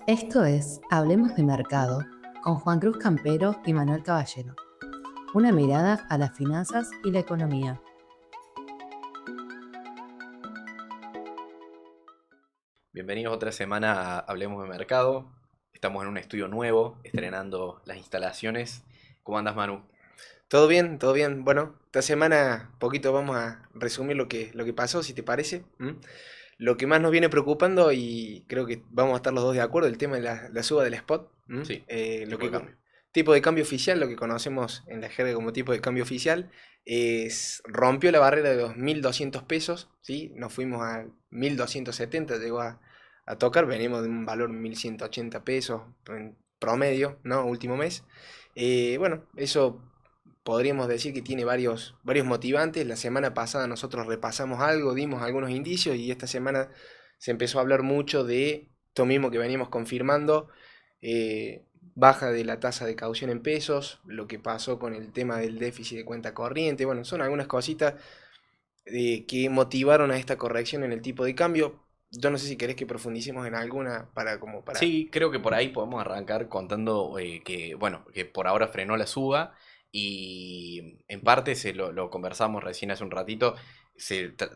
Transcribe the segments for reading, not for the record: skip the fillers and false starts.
Esto es Hablemos de Mercado con Juan Cruz Campero y Manuel Caballero. Una mirada a las finanzas y la economía. Bienvenidos otra semana a Hablemos de Mercado. Estamos en un estudio nuevo, estrenando las instalaciones. ¿Cómo andas, Manu? Todo bien, todo bien. Bueno, esta semana poquito vamos a resumir lo que pasó, si te parece. Lo que más nos viene preocupando, y creo que vamos a estar los dos de acuerdo, el tema de la suba del spot. Sí, Lo tipo de cambio. tipo de cambio oficial, lo que conocemos en la jerga como tipo de cambio oficial, rompió la barrera de los 1.200 pesos, ¿sí? Nos fuimos a 1.270, llegó a tocar, venimos de un valor 1.180 pesos en promedio, ¿no? Último mes. Bueno, eso podríamos decir que tiene varios motivantes. La semana pasada nosotros repasamos algo, dimos algunos indicios y esta semana se empezó a hablar mucho de esto mismo que veníamos confirmando, baja de la tasa de caución en pesos, lo que pasó con el tema del déficit de cuenta corriente. Bueno, son algunas cositas que motivaron a esta corrección en el tipo de cambio. Yo no sé si querés que profundicemos en alguna para... Sí, creo que por ahí podemos arrancar contando que por ahora frenó la suba y en parte lo conversamos recién hace un ratito,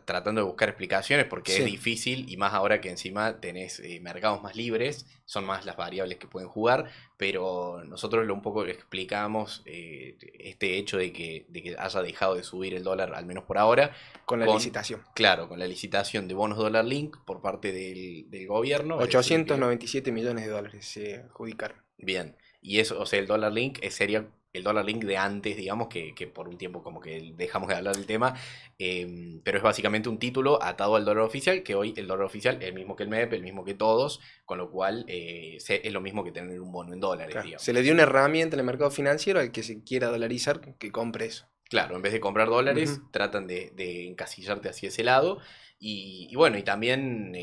tratando de buscar explicaciones porque es Sí. difícil y más ahora que encima tenés mercados más libres, son más las variables que pueden jugar, pero nosotros un poco explicamos este hecho de que haya dejado de subir el dólar, al menos por ahora, Con la con, licitación. claro, con la licitación de bonos dólar link por parte del gobierno, es decir que 897 millones de dólares se adjudicaron. bien, y eso, o sea, el dólar link sería el dólar link de antes, digamos, que por un tiempo como que dejamos de hablar del tema, pero es básicamente un título atado al dólar oficial, que hoy el dólar oficial es el mismo que el MEP, el mismo que todos, con lo cual es lo mismo que tener un bono en dólares, Claro, digamos. se le dio una herramienta en el mercado financiero al que se quiera dolarizar que compre eso. Claro, en vez de comprar dólares, Ujú. tratan de encasillarte hacia ese lado. Y bueno, y también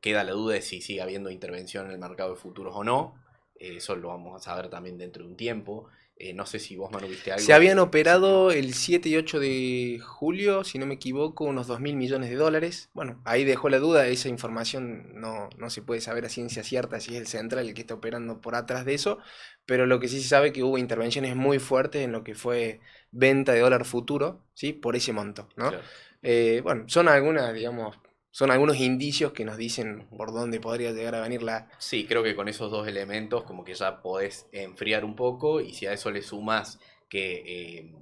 queda la duda de si sigue habiendo intervención en el mercado de futuros o no. Eso lo vamos a saber también dentro de un tiempo. No sé si vos, Manu, viste Se algo habían que sí. operado el 7 y 8 de julio, si no me equivoco, unos 2.000 millones de dólares. Bueno, ahí dejó la duda, esa información no se puede saber a ciencia cierta si es el central el que está operando por atrás de eso, pero lo que sí se sabe es que hubo intervenciones muy fuertes en lo que fue venta de dólar futuro, ¿sí? Por ese monto, ¿no? Claro. Bueno, son algunas, digamos, son algunos indicios que nos dicen Ujú. por dónde podría llegar a venir la... Sí, creo que con esos dos elementos como que ya podés enfriar un poco y si a eso le sumas que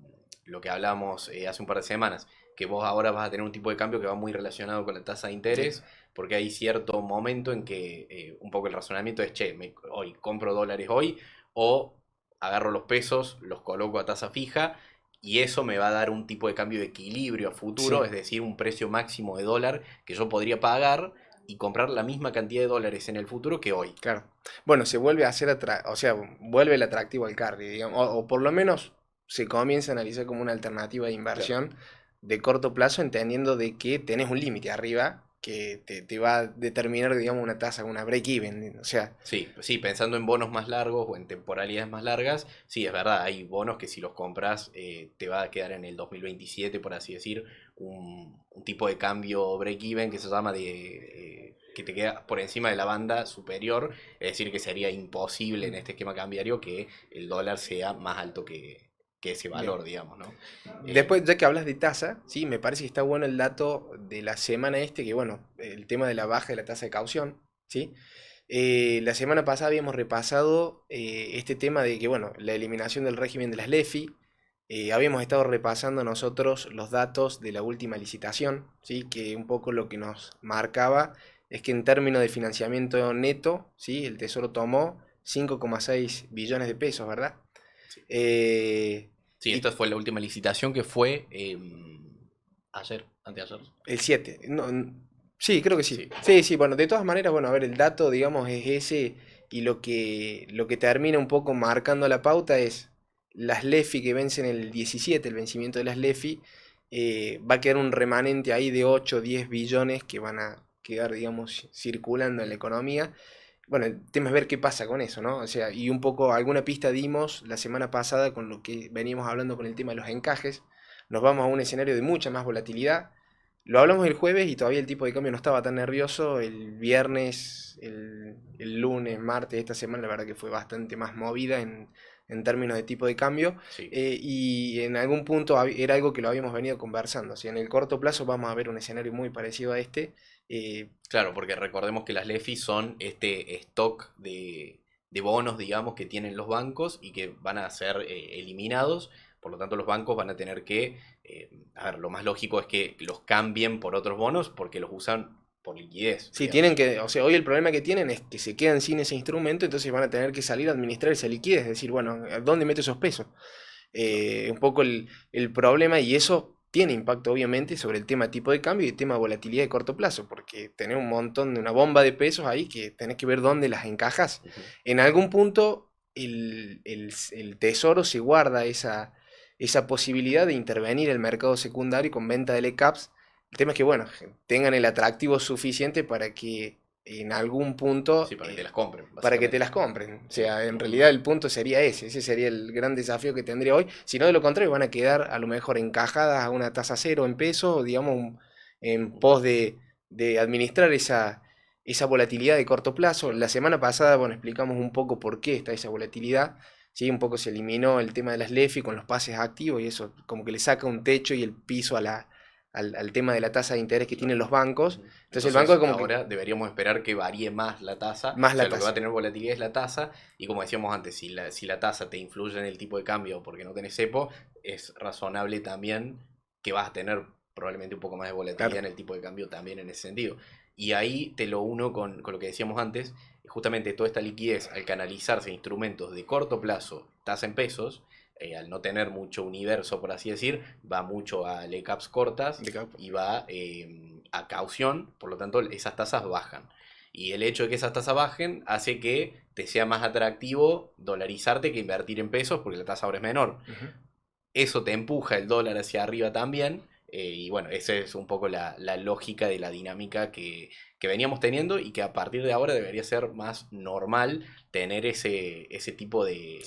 lo que hablamos hace un par de semanas, que vos ahora vas a tener un tipo de cambio que va muy relacionado con la tasa de Sí, interés, porque hay cierto momento en que un poco el razonamiento es, che, hoy compro dólares hoy o agarro los pesos, los coloco a tasa fija y eso me va a dar un tipo de cambio de equilibrio a futuro, sí. es decir, un precio máximo de dólar que yo podría pagar y comprar la misma cantidad de dólares en el futuro que hoy. Claro. Bueno, se vuelve a hacer o sea, vuelve el atractivo al carry, digamos, o por lo menos se comienza a analizar como una alternativa de Claro. inversión de corto plazo, entendiendo de que tenés un límite arriba que te va a determinar, digamos, una tasa, una break-even, o sea, Sí, sí, pensando en bonos más largos o en temporalidades más largas, sí, es verdad, hay bonos que si los compras te va a quedar en el 2027, por así decir, un tipo de cambio break-even que se llama que te queda por encima de la banda superior, es decir, que sería imposible en este esquema cambiario que el dólar sea más alto que ese bien. valor, digamos, ¿no? Después, ya que hablas de tasa, sí, me parece que está bueno el dato de la semana que bueno, el tema de la baja de la tasa de caución, ¿sí? La semana pasada habíamos repasado este tema de que, bueno, la eliminación del régimen de las LEFI, habíamos estado repasando nosotros los datos de la última licitación, ¿sí? Que un poco lo que nos marcaba es que en términos de financiamiento neto, ¿sí? El Tesoro tomó 5,6 billones de pesos, ¿verdad? Sí. Eh, Sí, y esta fue la última licitación que fue ayer, anteayer. El 7 no, sí, creo que sí. Sí, Sí, sí, bueno, de todas maneras, bueno, a ver, el dato, digamos, es ese, y lo que termina un poco marcando la pauta es las LEFI que vencen el 17, el vencimiento de las LEFI, va a quedar un remanente ahí de 8 o 10 billones que van a quedar, digamos, circulando en la economía. Bueno, el tema es ver qué pasa con eso, ¿no? O sea, y un poco alguna pista dimos la semana pasada con lo que veníamos hablando con el tema de los encajes. Nos vamos a un escenario de mucha más volatilidad. Lo hablamos el jueves y todavía el tipo de cambio no estaba tan nervioso. El viernes, el lunes, martes, esta semana la verdad que fue bastante más movida en términos de tipo de cambio. Sí. Y en algún punto era algo que lo habíamos venido conversando. O sea, en el corto plazo vamos a ver un escenario muy parecido a este. Claro, porque recordemos que las LEFI son este stock de bonos, digamos, que tienen los bancos y que van a ser eliminados. Por lo tanto, los bancos van a tener que, a ver, lo más lógico es que los cambien por otros bonos porque los usan por liquidez, Sí, digamos. tienen que, o sea, hoy el problema que tienen es que se quedan sin ese instrumento, entonces van a tener que salir a administrar esa liquidez, es decir, bueno, ¿a ¿dónde meto esos pesos? Un poco el problema, y eso tiene impacto obviamente sobre el tema tipo de cambio y el tema de volatilidad de corto plazo, porque tenés un montón de una bomba de pesos ahí que tenés que ver dónde las encajas. Ujú. En algún punto el tesoro se guarda esa posibilidad de intervenir el mercado secundario con venta de LECAPs. El tema es que, bueno, tengan el atractivo suficiente para que en algún punto Sí, para que te las compren, para que te básicamente. las compren. O Sí. sea, en Ujú. realidad el punto sería ese sería el gran desafío que tendría hoy. Si no, de lo contrario, van a quedar a lo mejor encajadas a una tasa cero en pesos, digamos, en pos de administrar esa volatilidad de corto plazo. La semana pasada, bueno, explicamos un poco por qué está esa volatilidad. Sí, un poco se eliminó el tema de las LEFI con los pases activos y eso como que le saca un techo y el piso al tema de la tasa de interés que tienen Claro. los bancos. Ujú. Entonces el banco Entonces, es como que ahora deberíamos esperar que varíe más la tasa. más O sea, la lo que va a tasa. tener volatilidad es la tasa. Y como decíamos antes, si la tasa te influye en el tipo de cambio porque no tenés cepo, es razonable también que vas a tener probablemente un poco más de volatilidad Claro. en el tipo de cambio también en ese sentido. Y ahí te lo uno con lo que decíamos antes. Justamente toda esta liquidez, al canalizarse en instrumentos de corto plazo, tasa en pesos, al no tener mucho universo, por así decir, va mucho a LECAPs cortas De cap- y va a caución, por lo tanto esas tasas bajan. Y el hecho de que esas tasas bajen hace que te sea más atractivo dolarizarte que invertir en pesos porque la tasa ahora es menor. Ujú. Eso te empuja el dólar hacia arriba también. Y bueno, esa es un poco la lógica de la dinámica que veníamos teniendo y que a partir de ahora debería ser más normal tener ese tipo de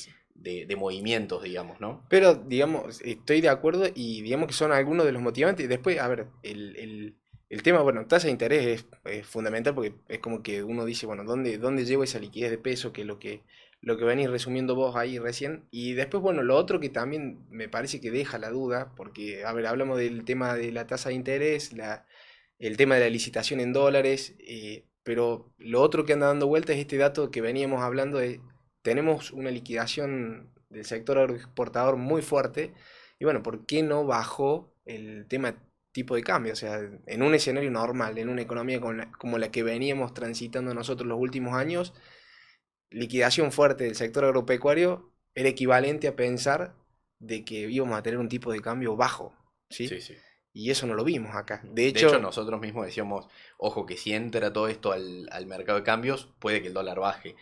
movimientos, digamos, ¿no? Pero, digamos, estoy de acuerdo y digamos que son algunos de los motivantes. Después, a ver, el tema, bueno, tasa de interés es fundamental porque es como que uno dice, bueno, ¿dónde llevo esa liquidez de peso? Que es lo que venís resumiendo vos ahí recién. Y después, bueno, lo otro que también me parece que deja la duda, porque, a ver, hablamos del tema de la tasa de interés, el tema de la licitación en dólares, pero lo otro que anda dando vuelta es este dato que veníamos hablando de, tenemos una liquidación del sector agroexportador muy fuerte, y bueno, ¿por qué no bajó el tema tipo de cambio? O sea, en un escenario normal, en una economía como la que veníamos transitando nosotros los últimos años, liquidación fuerte del sector agropecuario era equivalente a pensar de que íbamos a tener un tipo de cambio bajo, ¿sí? Sí, sí. Y eso no lo vimos acá. De De hecho, hecho, nosotros mismos decíamos, ojo, que si entra todo esto al mercado de cambios, puede que el dólar baje.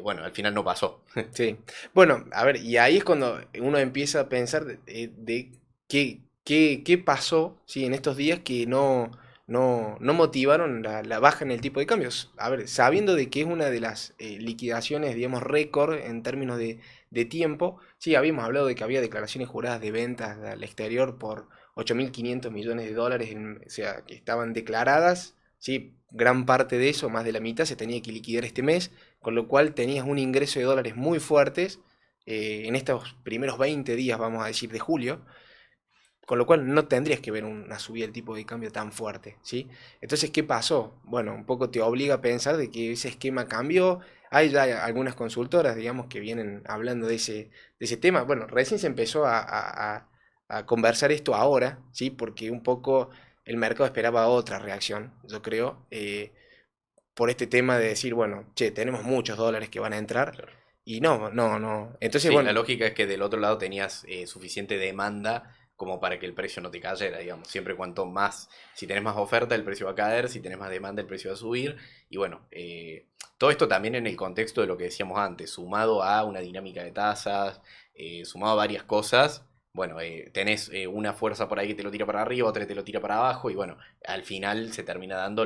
Bueno, al final no pasó. sí. Bueno, a ver, y ahí es cuando uno empieza a pensar de qué pasó, ¿sí? En estos días que no motivaron la baja en el tipo de cambios. A ver, sabiendo de que es una de las liquidaciones, digamos, récord en términos de tiempo, sí, habíamos hablado de que había declaraciones juradas de ventas al exterior por 8.500 millones de dólares, o sea, que estaban declaradas, sí, gran parte de eso, más de la mitad, se tenía que liquidar este mes, con lo cual tenías un ingreso de dólares muy fuertes en estos primeros 20 días, vamos a decir, de julio, con lo cual no tendrías que ver una subida del tipo de cambio tan fuerte, ¿sí? Entonces, ¿qué pasó? Bueno, un poco te obliga a pensar de que ese esquema cambió. Hay ya algunas consultoras, digamos, que vienen hablando de ese tema. Bueno, recién se empezó a conversar esto ahora, ¿sí? Porque un poco el mercado esperaba otra reacción, yo creo, por este tema de decir, bueno, che, tenemos muchos dólares que van a entrar. Claro. Y no, no, no. Entonces, Sí, la bueno, lógica es que del otro lado tenías suficiente demanda como para que el precio no te cayera, digamos. Siempre cuanto más, si tenés más oferta, el precio va a caer, si tenés más demanda, el precio va a subir. Y bueno, todo esto también en el contexto de lo que decíamos antes, sumado a una dinámica de tasas, sumado a varias cosas. Bueno, tenés una fuerza por ahí que te lo tira para arriba, otra que te lo tira para abajo, y bueno, al final se termina dando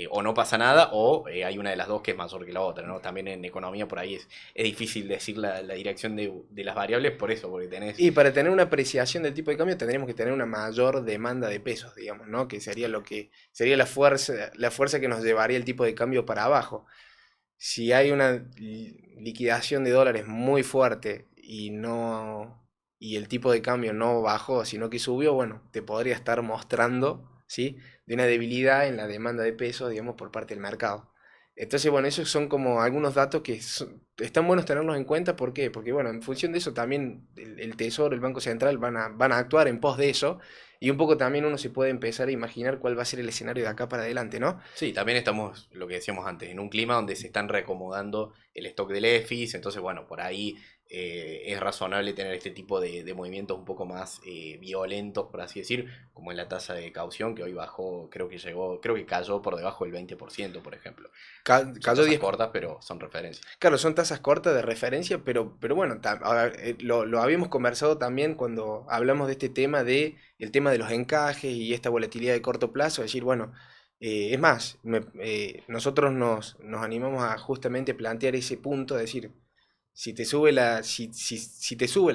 o no pasa nada, o hay una de las dos que es mayor que la otra, ¿no? También en economía por ahí es difícil decir la dirección de las variables por eso, porque tenés... Y para tener una apreciación del tipo de cambio tendríamos que tener una mayor demanda de pesos, digamos, ¿no? Que sería lo que sería la fuerza que nos llevaría el tipo de cambio para abajo. Si hay una liquidación de dólares muy fuerte y el tipo de cambio no bajó, sino que subió, bueno, te podría estar mostrando, ¿sí? De una debilidad en la demanda de pesos, digamos, por parte del mercado. Entonces, bueno, esos son como algunos datos que están buenos tenerlos en cuenta. ¿Por qué? Porque, bueno, en función de eso también el Tesoro, el Banco Central van a actuar en pos de eso. Y un poco también uno se puede empezar a imaginar cuál va a ser el escenario de acá para adelante, ¿no? Sí, también estamos, lo que decíamos antes, en un clima donde se están reacomodando el stock del EFIS, entonces bueno, por ahí es razonable tener este tipo de movimientos un poco más violentos, por así decir, como en la tasa de caución, que hoy bajó, creo que cayó por debajo del 20%, por ejemplo. Son Cayó tasas 10. cortas, pero son referencias. Claro, son tasas cortas de referencia, pero bueno, a ver, lo habíamos conversado también cuando hablamos de este tema el tema de los encajes y esta volatilidad de corto plazo, decir, bueno, es más, nosotros nos animamos a justamente plantear ese punto, decir, si te sube la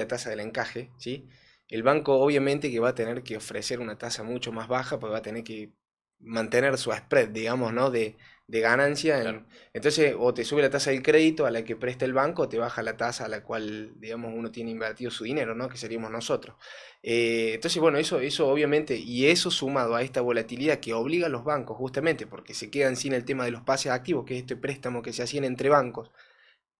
tasa del encaje, ¿sí? El banco obviamente que va a tener que ofrecer una tasa mucho más baja, porque va a tener que mantener su spread, digamos, ¿no? De ganancia. Claro. Entonces, o te sube la tasa del crédito a la que presta el banco, o te baja la tasa a la cual, digamos, uno tiene invertido su dinero, ¿no? Que seríamos nosotros. Entonces, bueno, eso obviamente, y eso sumado a esta volatilidad que obliga a los bancos, justamente, porque se quedan sin el tema de los pases activos, que es este préstamo que se hacían entre bancos,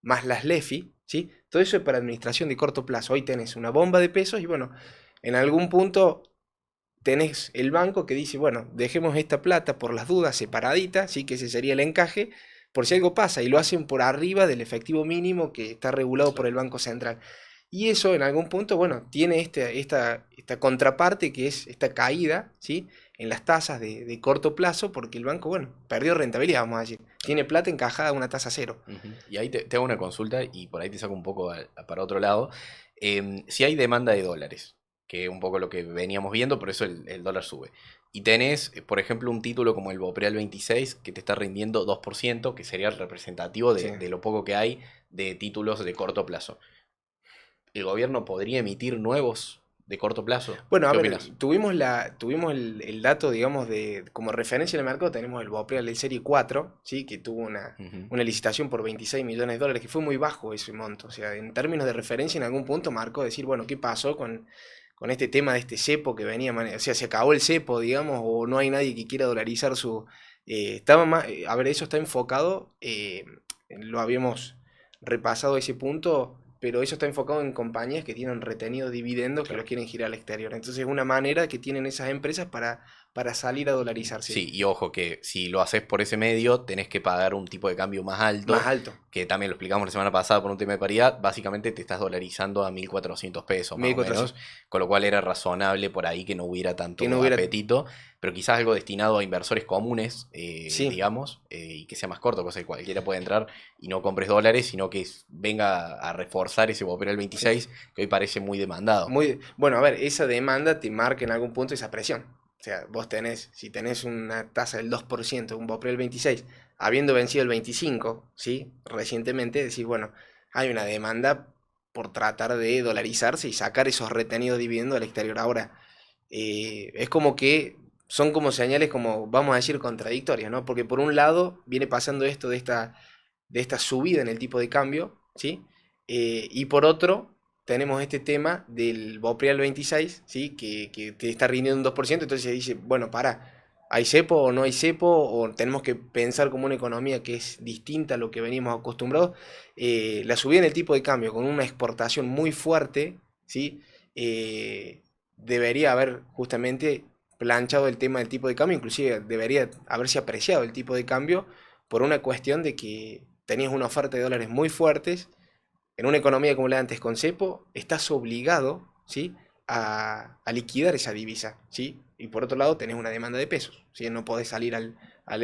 más las LEFI, ¿sí? Todo eso es para administración de corto plazo. Hoy tenés una bomba de pesos y bueno, en algún punto tenés el banco que dice, bueno, dejemos esta plata por las dudas separadita, ¿sí? Que ese sería el encaje, por si algo pasa, y lo hacen por arriba del efectivo mínimo que está regulado por el Banco Central. Y eso en algún punto, bueno, tiene esta contraparte que es esta caída, ¿sí? En las tasas de corto plazo, porque el banco, bueno, perdió rentabilidad, vamos a decir. Tiene plata encajada a una tasa cero. Ujú. Y ahí te hago una consulta y por ahí te saco un poco para otro lado. Si hay demanda de dólares, que es un poco lo que veníamos viendo, por eso el dólar sube. Y tenés, por ejemplo, un título como el Bopreal 26 que te está rindiendo 2%, que sería el representativo Sí. de lo poco que hay de títulos de corto plazo. ¿El gobierno podría emitir nuevos de corto plazo? Bueno, a ¿Qué ver, opinas? tuvimos el dato, digamos, como referencia en el mercado, tenemos el Bopreal de serie 4, ¿sí? Que tuvo Ujú. una licitación por 26 millones de dólares, que fue muy bajo ese monto. O sea, en términos de referencia, en algún punto marcó decir, bueno, ¿qué pasó con este tema de este cepo que venía? O sea, se acabó el cepo, digamos, o no hay nadie que quiera dolarizar su... estaba más, a ver, eso está enfocado, lo habíamos repasado ese punto, pero eso está enfocado en compañías que tienen retenido dividendos que los Claro. quieren girar al exterior. Entonces es una manera que tienen esas empresas para salir a dolarizarse Sí, y ojo que si lo haces por ese medio, tenés que pagar un tipo de cambio más más alto, alto. que también lo explicamos la semana pasada por un tema de paridad. Básicamente te estás dolarizando a 1.400 pesos más o 1400. menos, con lo cual era razonable por ahí que no hubiera Que no tanto hubiera... apetito, pero quizás algo destinado a inversores comunes, Sí, digamos, y que sea más corto, cosa que cualquiera puede entrar y no compres dólares, sino que venga a reforzar ese Bopreal sí. 26 que hoy parece muy demandado. Muy, bueno, a ver, esa demanda te marca en algún punto esa presión. O sea, si tenés una tasa del 2%, un Bopreal 26, habiendo vencido el 25, ¿sí? Recientemente, decís, bueno, hay una demanda por tratar de dolarizarse y sacar esos retenidos dividendos al exterior. Ahora, es como que son como señales, como vamos a decir, contradictorias, ¿no? Porque por un lado viene pasando esto de esta subida en el tipo de cambio, ¿sí? Y por otro, tenemos este tema del Bopreal 26, ¿sí? Que te está rindiendo un 2%, entonces se dice, bueno, ¿hay cepo o no hay cepo? ¿O tenemos que pensar como una economía que es distinta a lo que venimos acostumbrados? La subida en el tipo de cambio con una exportación muy fuerte, ¿sí? Debería haber justamente planchado el tema del tipo de cambio, inclusive debería haberse apreciado el tipo de cambio por una cuestión de que tenías una oferta de dólares muy fuertes, en una economía como la de antes con cepo, estás obligado, ¿sí? a liquidar esa divisa, ¿sí? Y por otro lado tenés una demanda de pesos, ¿sí? No podés salir al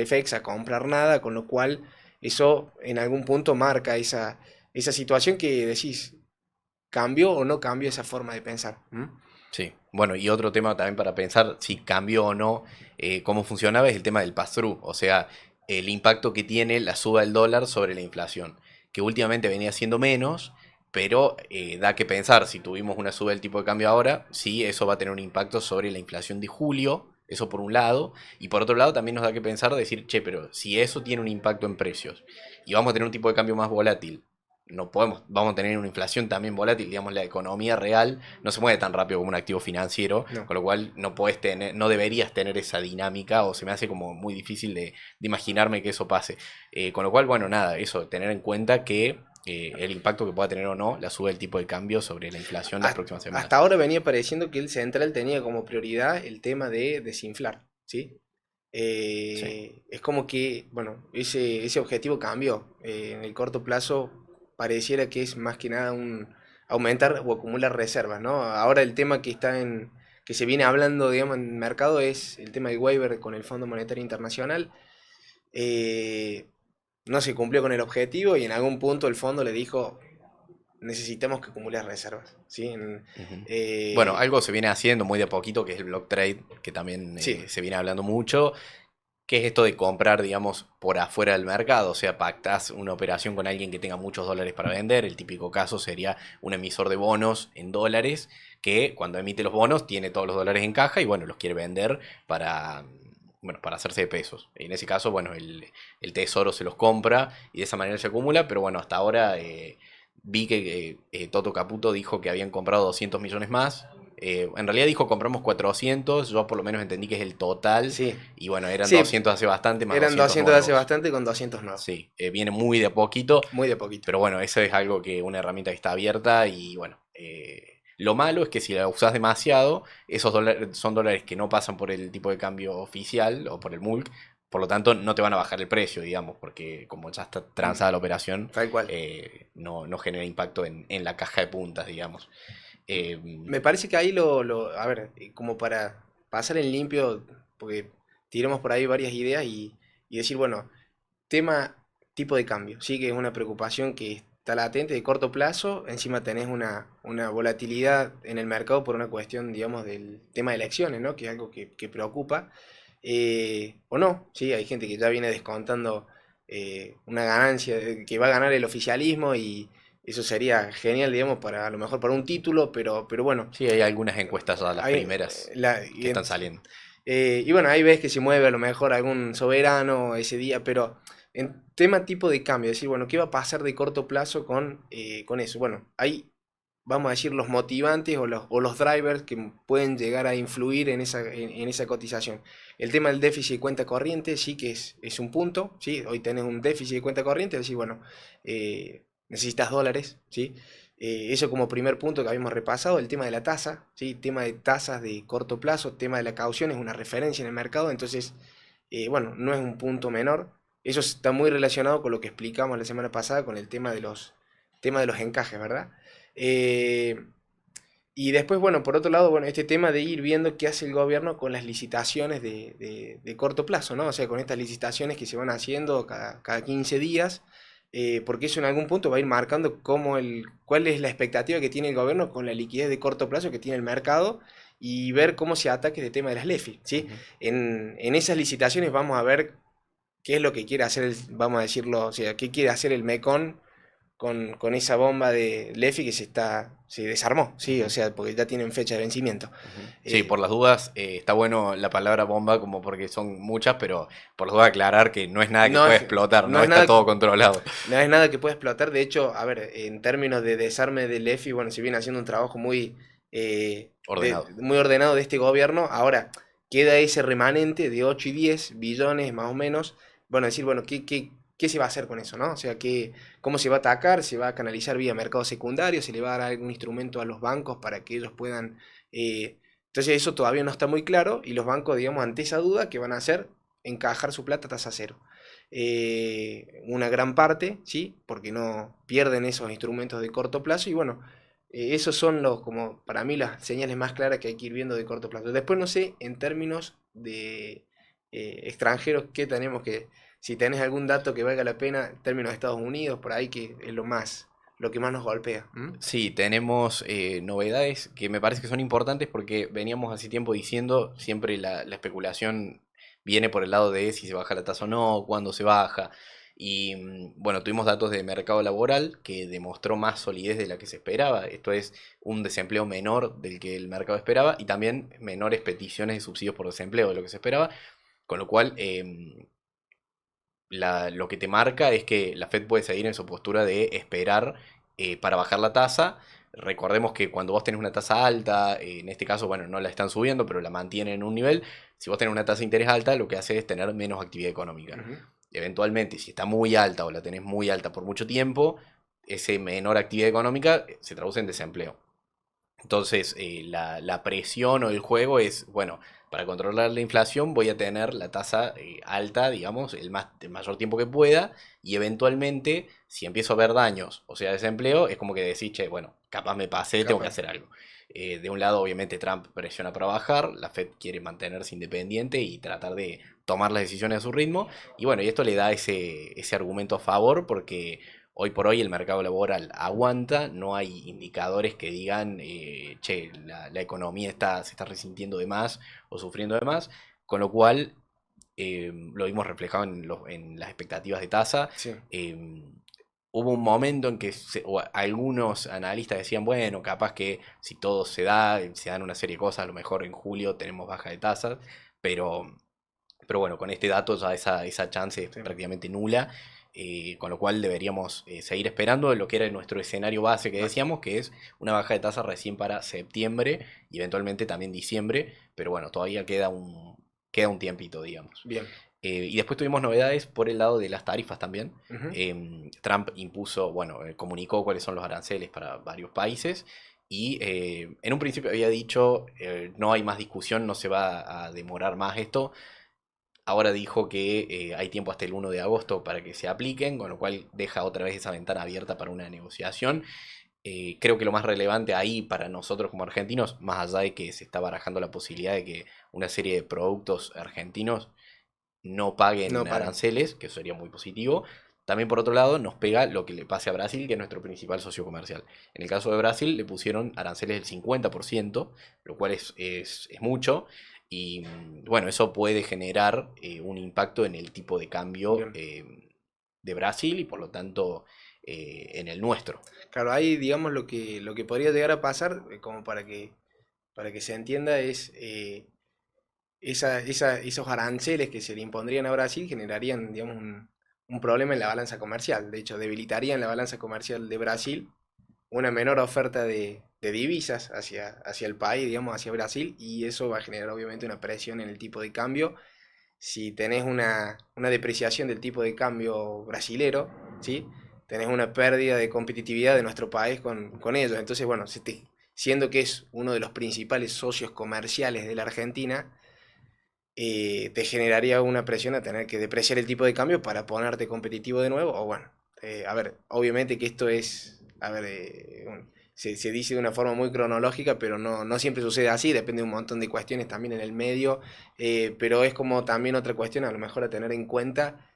FX a comprar nada, con lo cual eso en algún punto marca esa situación que decís, ¿cambió o no cambió esa forma de pensar? ¿Mm? Sí, bueno, y otro tema también para pensar si cambió o no cómo funcionaba es el tema del pass-through, o sea, el impacto que tiene la suba del dólar sobre la inflación, que últimamente venía siendo menos, pero da que pensar, si tuvimos una suba del tipo de cambio ahora, sí, eso va a tener un impacto sobre la inflación de julio, eso por un lado, y por otro lado también nos da que pensar, decir, che, pero si eso tiene un impacto en precios y vamos a tener un tipo de cambio más volátil, no podemos, vamos a tener una inflación también volátil, digamos, la economía real no se mueve tan rápido como un activo financiero, No. con lo cual no podés tener, no deberías tener esa dinámica, o se me hace como muy difícil de imaginarme que eso pase. Con lo cual, bueno, nada, eso, tener en cuenta que el impacto que pueda tener o no la sube el tipo de cambio sobre la inflación las próximas Hasta semanas. ahora venía pareciendo que el central tenía como prioridad el tema de desinflar, ¿sí? Sí. Es como que, bueno, ese objetivo cambió. En el corto plazo pareciera que es más que nada un aumentar o acumular reservas, ¿no? Ahora el tema que que se viene hablando, digamos, en el mercado es el tema del waiver con el Fondo Monetario Internacional. Eh, no se cumplió con el objetivo y en algún punto el fondo le dijo, necesitamos que acumules reservas, ¿sí? Ujú. Bueno, Eh, algo se viene haciendo muy de a poquito, que es el block trade, que también sí, se viene hablando mucho. ¿Qué es esto de comprar, digamos, por afuera del mercado? O sea, pactás una operación con alguien que tenga muchos dólares para vender. El típico caso sería un emisor de bonos en dólares que cuando emite los bonos tiene todos los dólares en caja y bueno, los quiere vender para, bueno, para hacerse de pesos. En ese caso, bueno, el tesoro se los compra y de esa manera se acumula, pero bueno, hasta ahora vi que Toto Caputo dijo que habían comprado 200 millones más. En realidad dijo compramos 400, yo por lo menos entendí que es el total sí, y bueno, eran sí, 200 hace bastante más eran 200 200 de hace nuevos. bastante con 200 nuevos, Sí, viene muy de a poquito, muy de poquito. pero bueno, eso es algo que una herramienta que está abierta y bueno, lo malo es que si la usas demasiado, esos dólares son dólares que no pasan por el tipo de cambio oficial o por el MULC, por lo tanto no te van a bajar el precio, digamos, porque como ya está Mm, transada la operación, tal cual. no genera impacto en la caja de puntas, digamos. Eh, Me parece que ahí a ver, como para pasar en limpio, porque tiramos por ahí varias ideas y decir, bueno, tema tipo de cambio, sí que es una preocupación que está latente de corto plazo, encima tenés una volatilidad en el mercado por una cuestión, digamos, del tema de elecciones, ¿no? Que es algo que preocupa. O no, sí, hay gente que ya viene descontando una ganancia, que va a ganar el oficialismo y eso sería genial, digamos, para a lo mejor para un título, pero bueno, sí, hay algunas encuestas a las hay, primeras la, que están saliendo. y bueno, ahí ves que se mueve a lo mejor algún soberano ese día, pero en tema tipo de cambio, es decir, bueno, ¿qué va a pasar de corto plazo con eso? Bueno, hay, vamos a decir, los motivantes o los drivers que pueden llegar a influir en esa cotización. El tema del déficit de cuenta corriente sí que es un punto, ¿sí? Hoy tenés un déficit de cuenta corriente, es decir, bueno, necesitas dólares, ¿sí? Eso como primer punto que habíamos repasado, el tema de la tasa, ¿sí? Tema de tasas de corto plazo, tema de la caución es una referencia en el mercado, entonces, bueno, no es un punto menor. Eso está muy relacionado con lo que explicamos la semana pasada con el tema de los encajes, ¿verdad? Eh, y después, bueno, por otro lado, bueno, este tema de ir viendo qué hace el gobierno con las licitaciones de corto plazo, ¿no? O sea, con estas licitaciones que se van haciendo cada 15 días, porque eso en algún punto va a ir marcando cuál es la expectativa que tiene el gobierno con la liquidez de corto plazo que tiene el mercado y ver cómo se ataca este tema de las LEFI, ¿sí? Ujú. En esas licitaciones vamos a ver qué es lo que quiere hacer, vamos a decirlo, o sea, qué quiere hacer el MECON con esa bomba de Lefi que se desarmó, sí, o Ujú. sea, porque ya tienen fecha de vencimiento. Ujú. Sí, Eh, por las dudas, está bueno la palabra bomba como porque son muchas, pero por las dudas aclarar que no es nada que no pueda es, explotar, no no es está nada, todo controlado. no es nada que pueda explotar. De hecho, a ver, en términos de desarme de Lefi, bueno, se viene haciendo un trabajo Ordenado. muy ordenado de este gobierno. Ahora queda ese remanente de 8 y 10 billones más o menos. Bueno, decir, bueno, ¿qué se va a hacer con eso, ¿no? O sea, ¿cómo se va a atacar? ¿Se va a canalizar vía mercado secundario? ¿Se le va a dar algún instrumento a los bancos para que ellos puedan... entonces eso todavía no está muy claro y los bancos, digamos, ante esa duda, ¿qué van a hacer? Encajar su plata a tasa cero. Una gran parte, ¿sí? Porque no pierden esos instrumentos de corto plazo y bueno, esos son como para mí las señales más claras que hay que ir viendo de corto plazo. Después no sé, en términos de extranjeros, qué tenemos que, si tenés algún dato que valga la pena, en términos de Estados Unidos, por ahí que es lo que más nos golpea. Sí, tenemos novedades que me parece que son importantes porque veníamos hace tiempo diciendo siempre la especulación viene por el lado de si se baja la tasa o no, cuándo se baja. Y bueno, tuvimos datos de mercado laboral que demostró más solidez de la que se esperaba. Esto es un desempleo menor del que el mercado esperaba y también menores peticiones de subsidios por desempleo de lo que se esperaba. Con lo cual, lo que te marca es que la Fed puede seguir en su postura de esperar para bajar la tasa. Recordemos que cuando vos tenés una tasa alta, en este caso, bueno, no la están subiendo, pero la mantienen en un nivel. Si vos tenés una tasa de interés alta, lo que hace es tener menos actividad económica. Eventualmente, si está muy alta o la tenés muy alta por mucho tiempo, ese menor actividad económica se traduce en desempleo. Entonces, la presión o el juego es, bueno, para controlar la inflación voy a tener la tasa alta, digamos, el mayor tiempo que pueda, y eventualmente, si empiezo a ver daños, o sea, desempleo, es como que decís, che, bueno, capaz me pasé, tengo que hacer algo. De un lado, obviamente, Trump presiona para bajar, la Fed quiere mantenerse independiente y tratar de tomar las decisiones a su ritmo, y bueno, y esto le da ese argumento a favor porque hoy por hoy el mercado laboral aguanta, no hay indicadores que digan, che, la economía se está resintiendo de más o sufriendo de más, con lo cual lo vimos reflejado en las expectativas de tasa. Sí. Hubo un momento en que algunos analistas decían, bueno, capaz que si todo se da, se dan una serie de cosas, a lo mejor en julio tenemos baja de tasas, pero, pero bueno, con este dato ya esa chance es prácticamente nula. Con lo cual deberíamos seguir esperando lo que era nuestro escenario base que decíamos, que es una baja de tasa recién para septiembre y eventualmente también diciembre, pero bueno, todavía queda un tiempito, digamos. Bien. Y después tuvimos novedades por el lado de las tarifas también. Trump impuso, bueno, comunicó cuáles son los aranceles para varios países. Y en un principio había dicho, no hay más discusión, no se va a demorar más esto. Ahora dijo que hay tiempo hasta el 1 de agosto para que se apliquen, con lo cual deja otra vez esa ventana abierta para una negociación. Creo que lo más relevante ahí para nosotros como argentinos, más allá de que se está barajando la posibilidad de que una serie de productos argentinos no paguen aranceles, que eso sería muy positivo. También por otro lado nos pega lo que le pase a Brasil, que es nuestro principal socio comercial. En el caso de Brasil le pusieron aranceles del 50%, lo cual es mucho. Y bueno, eso puede generar un impacto en el tipo de cambio de Brasil y por lo tanto en el nuestro. Claro, ahí digamos lo que podría llegar a pasar, como para que se entienda, es esos aranceles que se le impondrían a Brasil generarían, digamos, un problema en la balanza comercial. De hecho, debilitarían la balanza comercial de Brasil, una menor oferta de divisas hacia el país, digamos, hacia Brasil, y eso va a generar obviamente una presión en el tipo de cambio. Si tenés una depreciación del tipo de cambio brasilero, ¿sí? Tenés una pérdida de competitividad de nuestro país con ellos. Entonces, bueno, siendo que es uno de los principales socios comerciales de la Argentina, te generaría una presión a tener que depreciar el tipo de cambio para ponerte competitivo de nuevo. O bueno, a ver, obviamente que esto es, a ver, se dice de una forma muy cronológica, pero no siempre sucede así, depende de un montón de cuestiones también en el medio, pero es como también otra cuestión a lo mejor a tener en cuenta,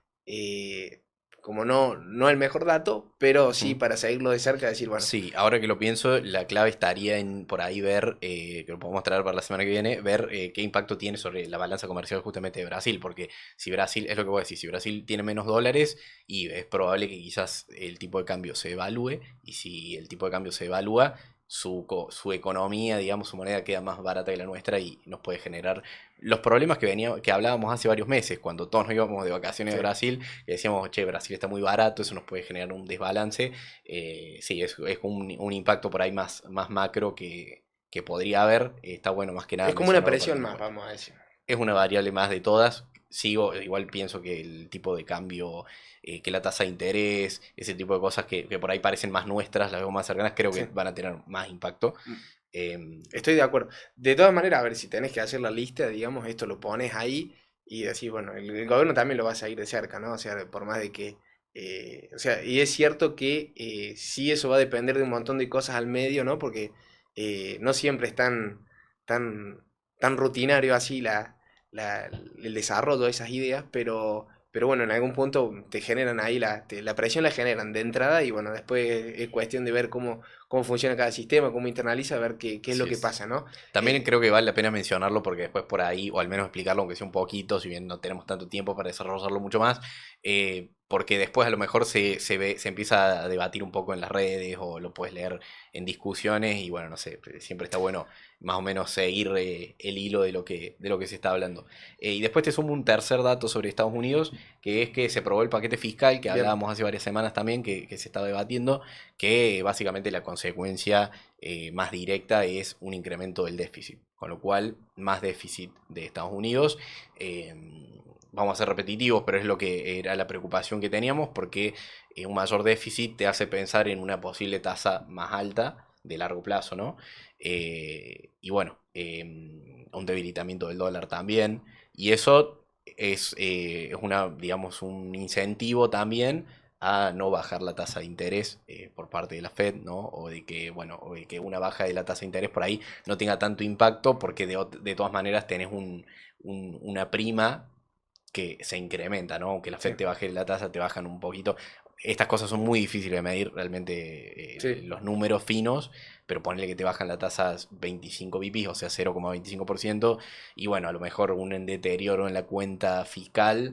como no el mejor dato, pero sí para seguirlo de cerca, decir, bueno. Sí, ahora que lo pienso, la clave estaría en por ahí ver, que lo podemos traer para la semana que viene, ver qué impacto tiene sobre la balanza comercial justamente de Brasil, porque si Brasil, es lo que voy a decir, si Brasil tiene menos dólares y es probable que quizás el tipo de cambio se evalúe, y si el tipo de cambio se evalúa, su economía, digamos, su moneda queda más barata que la nuestra y nos puede generar los problemas que hablábamos hace varios meses, cuando todos nos íbamos de vacaciones a Brasil, que decíamos, che, Brasil está muy barato, eso nos puede generar un desbalance. Sí, es un impacto por ahí más macro que podría haber. Está bueno más que nada. Es como una presión más, vamos a decir. Es una variable más de todas. Igual pienso que el tipo de cambio, que la tasa de interés, ese tipo de cosas que por ahí parecen más nuestras, las veo más cercanas, creo que van a tener más impacto. Estoy de acuerdo. De todas maneras, a ver, si tenés que hacer la lista, digamos, esto lo pones ahí y decís, bueno, el gobierno también lo va a seguir de cerca, ¿no? O sea, por más de que... o sea, y es cierto que sí eso va a depender de un montón de cosas al medio, ¿no? Porque no siempre es tan rutinario así el desarrollo de esas ideas, pero pero bueno, en algún punto te generan ahí la presión la generan de entrada y bueno, después es cuestión de ver cómo funciona cada sistema, cómo internaliza, ver qué es lo Sí, que pasa, ¿no? también Eh, creo que vale la pena mencionarlo porque después por ahí, o al menos explicarlo aunque sea un poquito, si bien no tenemos tanto tiempo para desarrollarlo mucho más, porque después a lo mejor se empieza a debatir un poco en las redes o lo puedes leer en discusiones y bueno, no sé, siempre está bueno más o menos seguir el hilo de lo que se está hablando. Y después te sumo un tercer dato sobre Estados Unidos, que es que se aprobó el paquete fiscal que bien, hablábamos hace varias semanas también, que se estaba debatiendo, que básicamente la consecuencia más directa es un incremento del déficit, con lo cual más déficit de Estados Unidos. eh, Vamos a ser repetitivos, pero es lo que era la preocupación que teníamos, porque un mayor déficit te hace pensar en una posible tasa más alta de largo plazo, ¿no? Y bueno, un debilitamiento del dólar también, y eso es digamos, un incentivo también a no bajar la tasa de interés por parte de la Fed, ¿no? O de que, bueno, o de que una baja de la tasa de interés por ahí no tenga tanto impacto porque de todas maneras tenés una prima que se incrementa, ¿no? Aunque la sí, Fed te baje la tasa, te bajan un poquito. Estas cosas son muy difíciles de medir realmente sí, los números finos, pero ponle que te bajan la tasa 25 bps, o sea 0,25%, y bueno, a lo mejor un deterioro en la cuenta fiscal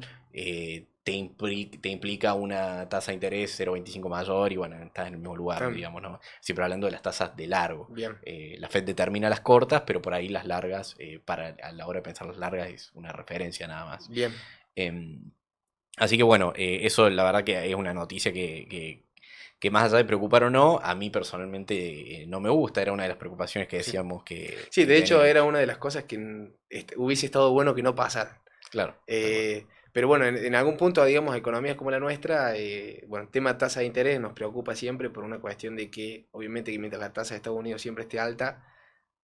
te implica una tasa de interés 0,25 mayor y bueno, estás en el mismo lugar, tam- digamos, ¿no? Siempre hablando de las tasas de largo. bien, La Fed determina las cortas, pero por ahí las largas, a la hora de pensar las largas, es una referencia nada más. bien. Em, Así que bueno, eso la verdad que es una noticia que más allá de preocupar o no, a mí personalmente no me gusta, era una de las preocupaciones que Sí. decíamos que, Sí, que de hecho era teníamos. una de las cosas que hubiese estado bueno que no pasaran. Claro, tal cual. Pero bueno, en algún punto, digamos, economías como la nuestra, bueno, el tema tasa de interés nos preocupa siempre por una cuestión de que, obviamente, que mientras la tasa de Estados Unidos siempre esté alta,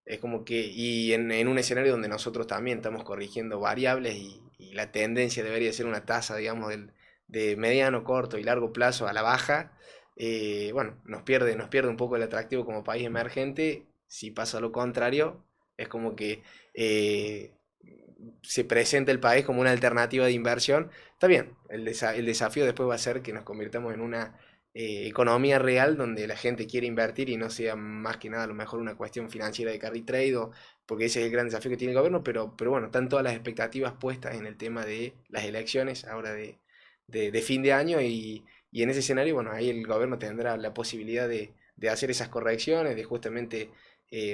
es como que, y en un escenario donde nosotros también estamos corrigiendo variables y la tendencia debería ser una tasa, digamos, de mediano, corto y largo plazo a la baja, bueno, nos pierde un poco el atractivo como país emergente. Si pasa lo contrario, es como que eh, se presenta el país como una alternativa de inversión. Está bien, el desafío después va a ser que nos convirtamos en una economía real donde la gente quiere invertir y no sea más que nada a lo mejor una cuestión financiera de carry trade, porque ese es el gran desafío que tiene el gobierno, pero bueno, están todas las expectativas puestas en el tema de las elecciones ahora de fin de año y en ese escenario, bueno, ahí el gobierno tendrá la posibilidad de hacer esas correcciones, de justamente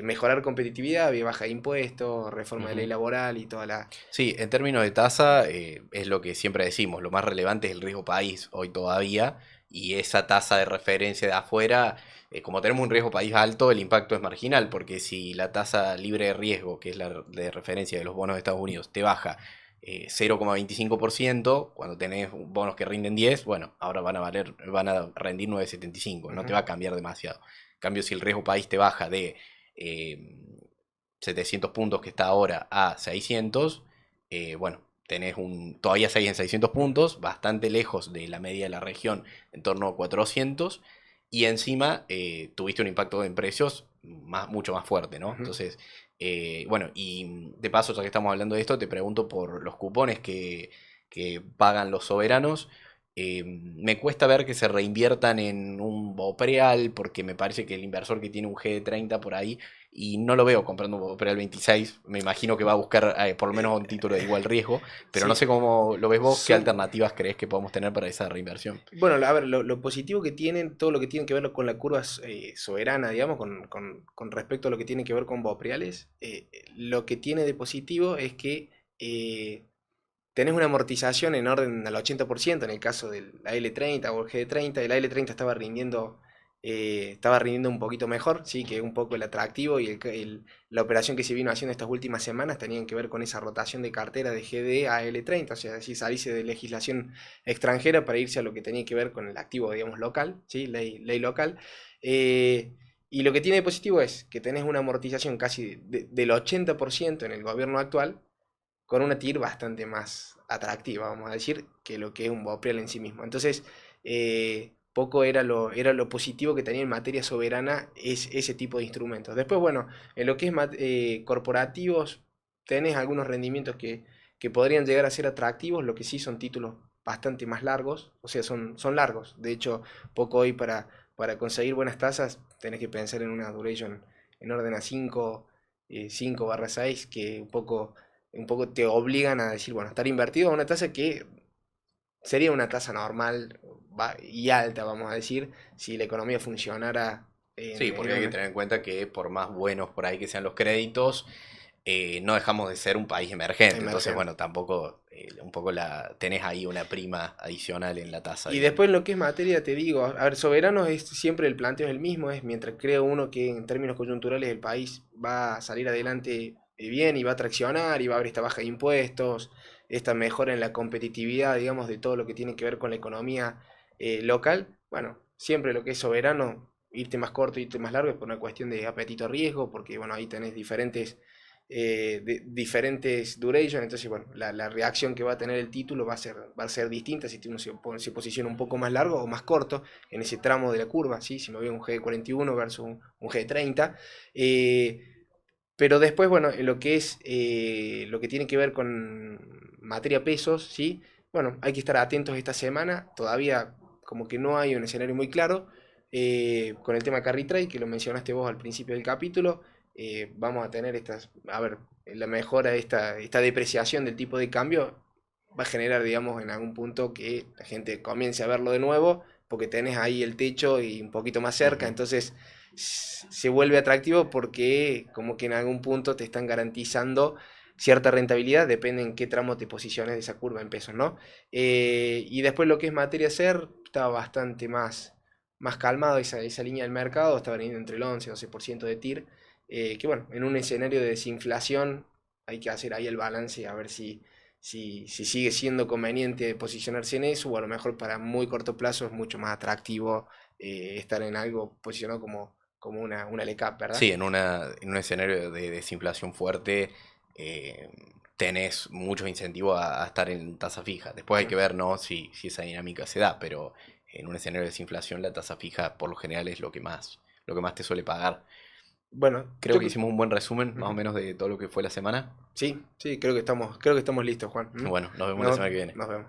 mejorar competitividad, vía baja de impuestos, reforma de ley Ujú. laboral y toda la... Sí, en términos de tasa, es lo que siempre decimos, lo más relevante es el riesgo país hoy todavía, y esa tasa de referencia de afuera, como tenemos un riesgo país alto, el impacto es marginal, porque si la tasa libre de riesgo, que es la de referencia de los bonos de Estados Unidos, te baja 0,25%, cuando tenés bonos que rinden 10, bueno, ahora van a rendir 9,75, no te Ujú, va a cambiar demasiado. En cambio, si el riesgo país te baja de 700 puntos que está ahora a 600, bueno, todavía seguís en 600 puntos, bastante lejos de la media de la región, en torno a 400, y encima tuviste un impacto en precios mucho más fuerte, ¿no? ujú. Entonces, bueno, y de paso, ya que estamos hablando de esto, te pregunto por los cupones que pagan los soberanos. Me cuesta ver que se reinviertan en un Bopreal porque me parece que el inversor que tiene un G30 por ahí y no lo veo comprando un Bopreal 26, me imagino que va a buscar por lo menos un título de igual riesgo, pero no Sí, sé cómo lo ves vos, qué son, alternativas crees que podemos tener para esa reinversión. bueno, a ver, lo positivo que tienen, todo lo que tiene que ver con la curva soberana, digamos, con respecto a lo que tiene que ver con Bopreales, lo que tiene de positivo es que tenés una amortización en orden al 80% en el caso de la L30 o el G30. El L30 estaba rindiendo un poquito mejor, sí, que un poco el atractivo y la operación que se vino haciendo estas últimas semanas tenían que ver con esa rotación de cartera de GD a L30, o sea, si salirse de legislación extranjera para irse a lo que tenía que ver con el activo, digamos, local, ¿sí? Ley local. Eh, y lo que tiene de positivo es que tenés una amortización casi del 80% en el gobierno actual, con una TIR bastante más atractiva, vamos a decir, que lo que es un Bopreal en sí mismo. Entonces, poco era lo positivo que tenía en materia soberana ese tipo de instrumentos. Después, bueno, en lo que es corporativos, tenés algunos rendimientos que podrían llegar a ser atractivos, lo que sí son títulos bastante más largos, o sea, son largos. De hecho, poco hoy para conseguir buenas tasas tenés que pensar en una duration en orden a 5/6, que un poco te obligan a decir, bueno, estar invertido a una tasa que sería una tasa normal y alta, vamos a decir, si la economía funcionara Sí, porque hay que tener en cuenta que por más buenos por ahí que sean los créditos, no dejamos de ser un país emergente. Entonces, emergente. bueno, tampoco un poco tenés ahí una prima adicional en la tasa, Y digamos. después en lo que es materia, te digo, a ver, soberanos es siempre el planteo es el mismo, es mientras cree uno que en términos coyunturales el país va a salir adelante bien y va a traccionar y va a haber esta baja de impuestos, esta mejora en la competitividad, digamos, de todo lo que tiene que ver con la economía local. Bueno, siempre lo que es soberano, irte más corto, irte más largo, es por una cuestión de apetito a riesgo, porque bueno, ahí tenés diferentes duration, entonces bueno, la reacción que va a tener el título va a ser distinta si uno se posiciona un poco más largo o más corto en ese tramo de la curva, ¿sí? Si me veo un G41 versus un G30. Pero después, bueno, en lo que es lo que tiene que ver con materia pesos, ¿sí? Bueno, hay que estar atentos esta semana, todavía como que no hay un escenario muy claro con el tema carry trade, que lo mencionaste vos al principio del capítulo. Vamos a tener a ver, la mejora, esta depreciación del tipo de cambio va a generar, digamos, en algún punto que la gente comience a verlo de nuevo, porque tenés ahí el techo y un poquito más cerca, Ujú. entonces se vuelve atractivo porque como que en algún punto te están garantizando cierta rentabilidad, depende en qué tramo te posiciones de esa curva en pesos, ¿no? Y después lo que es materia SER, está bastante más calmado esa línea del mercado, está veniendo entre el 11 y 12% de TIR, que bueno, en un escenario de desinflación hay que hacer ahí el balance a ver si sigue siendo conveniente posicionarse en eso, o a lo mejor para muy corto plazo es mucho más atractivo estar en algo posicionado como una LCAP, ¿verdad? Sí, en un escenario de desinflación fuerte, eh, tenés muchos incentivos a estar en tasa fija. Después hay Sí. que ver, ¿no? Si esa dinámica se da, pero en un escenario de desinflación la tasa fija por lo general es lo que más te suele pagar. Bueno, Creo que hicimos un buen resumen más o Ujú. menos de todo lo que fue la semana. Sí, sí, creo que estamos listos, Juan. ¿Mm? Bueno, nos vemos la Nos, semana que viene. nos vemos.